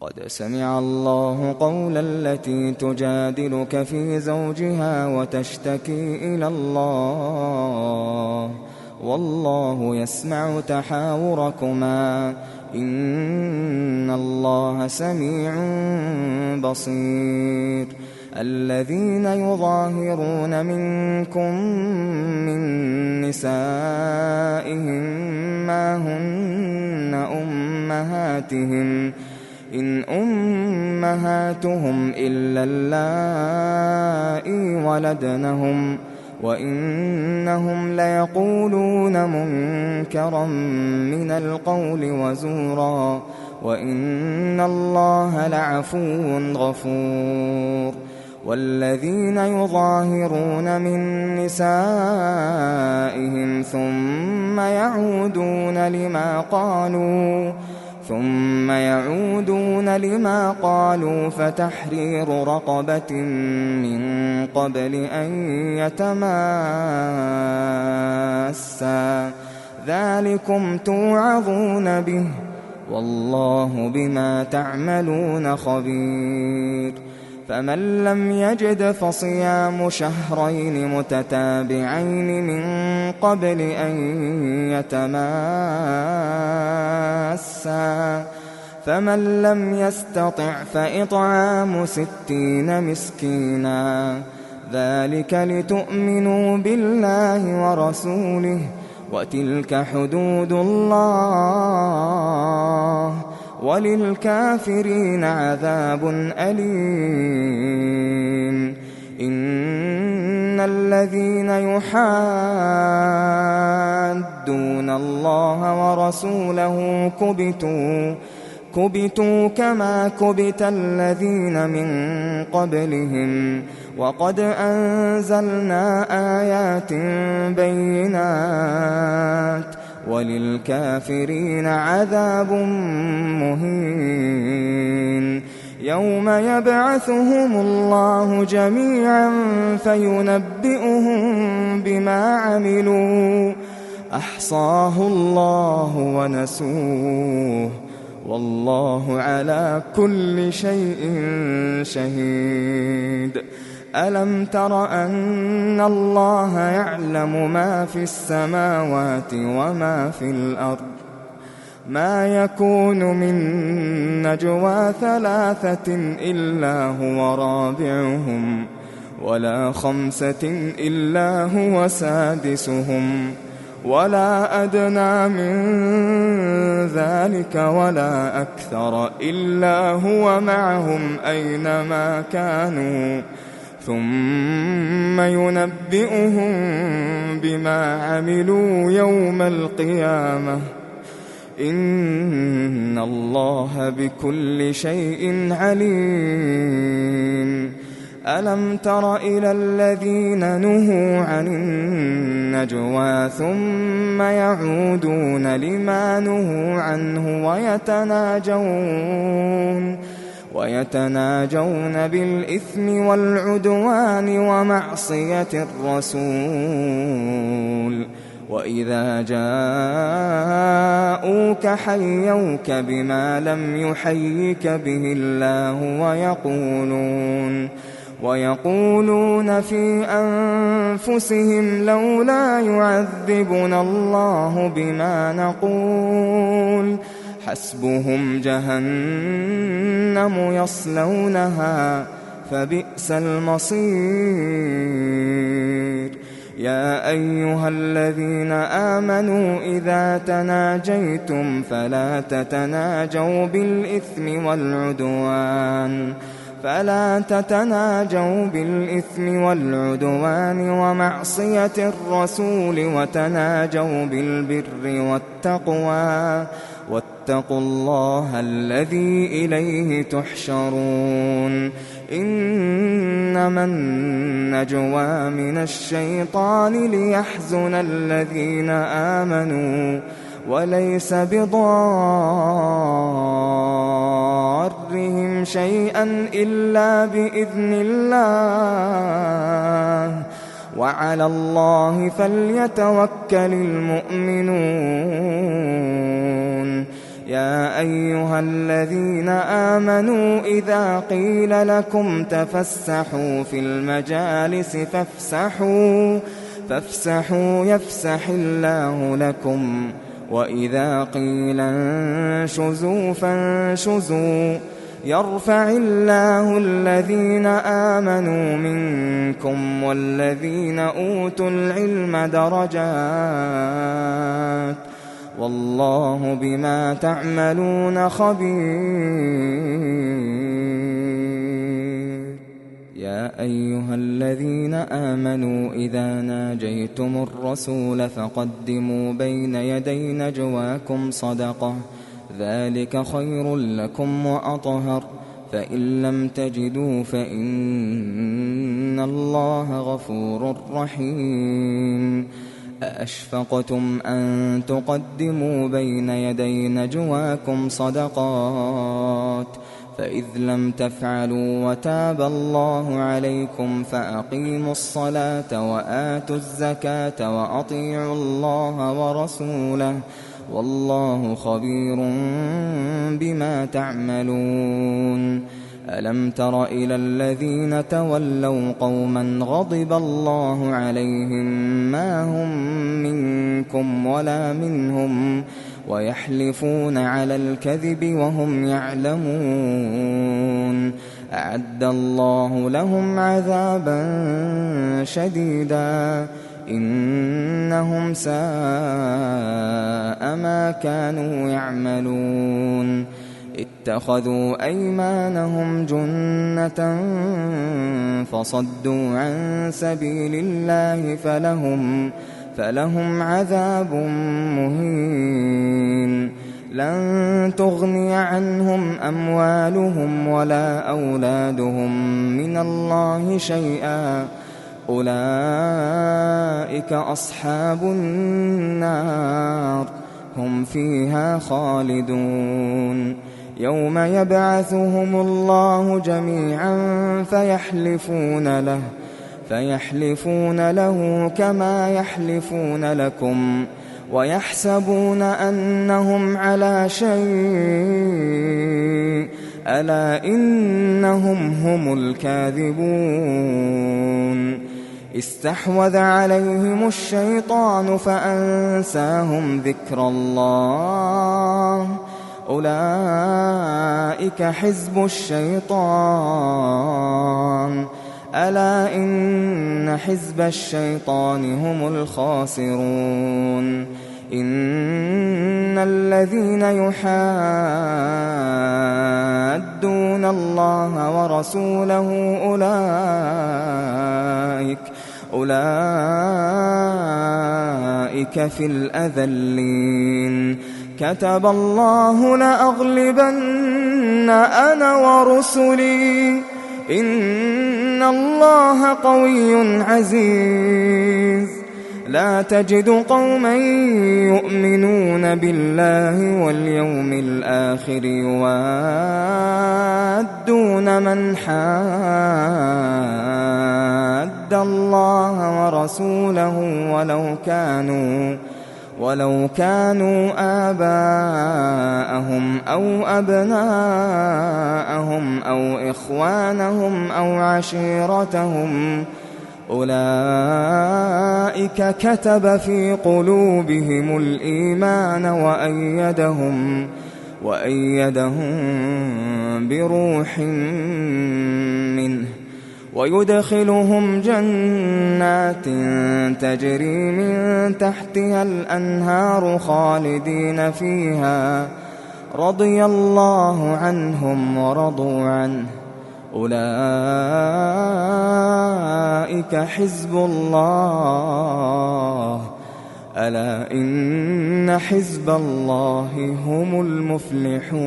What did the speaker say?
قد سمع الله قول التي تجادلك في زوجها وتشتكي إلى الله والله يسمع تحاوركما إن الله سميع بصير. الذين يظاهرون منكم من نسائهم ما هن أمهاتهم إن أمهاتهم إلا اللائي ولدنهم وإنهم ليقولون منكرا من القول وزورا وإن الله لعفو غفور. والذين يظاهرون من نسائهم ثم يعودون لما قالوا فتحرير رقبة من قبل أن يتماسا ذلكم توعظون به والله بما تعملون خبير. فمن لم يجد فصيام شهرين متتابعين من قبل أن يتماسا فمن لم يستطع فإطعام 60 مسكينا ذلك لتؤمنوا بالله ورسوله وتلك حدود الله وللكافرين عذاب أليم. إن الذين يحادون الله ورسوله كبتوا كما كبت الذين من قبلهم وقد أنزلنا آيات بينات وللكافرين عذاب مهين. يوم يبعثهم الله جميعا فينبئهم بما عملوا أحصاه الله ونسوه والله على كل شيء شهيد. ألم تر أن الله يعلم ما في السماوات وما في الأرض ما يكون من نجوى 3 إلا هو رابعهم ولا 5 إلا هو سادسهم ولا أدنى من ذلك ولا أكثر إلا هو معهم أينما كانوا ثم ينبئهم بما عملوا يوم القيامة إن الله بكل شيء عليم. ألم تر إلى الذين نهوا عن النجوى ثم يعودون لما نهوا عنه ويتناجون بالإثم والعدوان ومعصية الرسول وإذا جاءوك حيوك بما لم يحيك به الله ويقولون في أنفسهم لولا يعذبنا الله بما نقول حسبهم جهنم يصلونها فبئس المصير. يا أيها الذين آمنوا إذا تناجيتم فلا تتناجوا بالإثم والعدوان ومعصية الرسول وتناجوا بالبر والتقوى واتقوا الله الذي إليه تحشرون. إنما النجوى من الشيطان ليحزن الذين آمنوا وليس بضارهم شيئا إلا بإذن الله وعلى الله فليتوكل المؤمنون. يا أيها الذين آمنوا إذا قيل لكم تفسحوا في المجالس فافسحوا يفسح الله لكم، وإذا قيل انشزوا فانشزوا يرفع الله الذين آمنوا منكم والذين أوتوا العلم درجات، والله بما تعملون خبير. يا أيها الذين آمنوا إذا ناجيتم الرسول فقدموا بين يدي نجواكم صدقة، ذلك خير لكم وأطهر، فإن لم تجدوا فإن الله غفور رحيم. أأشفقتم أن تقدموا بين يدي نجواكم صدقات، فإذ لم تفعلوا وتاب الله عليكم فأقيموا الصلاة وآتوا الزكاة وأطيعوا الله ورسوله، والله خبير بما تعملون. ألم تر إلى الذين تولوا قوما غضب الله عليهم ما هم منكم ولا منهم ويحلفون على الكذب وهم يعلمون، أعد الله لهم عذابا شديدا إنهم ساء ما كانوا يعملون. اتخذوا أيمانهم جنة فصدوا عن سبيل الله فلهم عذاب مهين. لن تغني عنهم أموالهم ولا أولادهم من الله شيئا، أولئك أصحاب النار هم فيها خالدون. يوم يبعثهم الله جميعا فيحلفون له كما يحلفون لكم ويحسبون أنهم على شيء، ألا إنهم هم الكاذبون. استحوذ عليهم الشيطان فأنساهم ذكر الله، أولئك حزب الشيطان، ألا إن حزب الشيطان هم الخاسرون. إن الذين يحادون الله ورسوله أولئك في الأذلين. كتب الله لأغلبن أنا ورسلي إن الله قوي عزيز. لا تجد قوما يؤمنون بالله واليوم الآخر يوادون من حاد الله ورسوله ولو كانوا آباءهم أو أبناءهم أو إخوانهم أو عشيرتهم، أولئك كتب في قلوبهم الإيمان وأيدهم بروح منه، ويدخلهم جنات تجري من تحتها الأنهار خالدين فيها، رضي الله عنهم ورضوا عنه، أولئك حزب الله، ألا إن حزب الله هم المفلحون.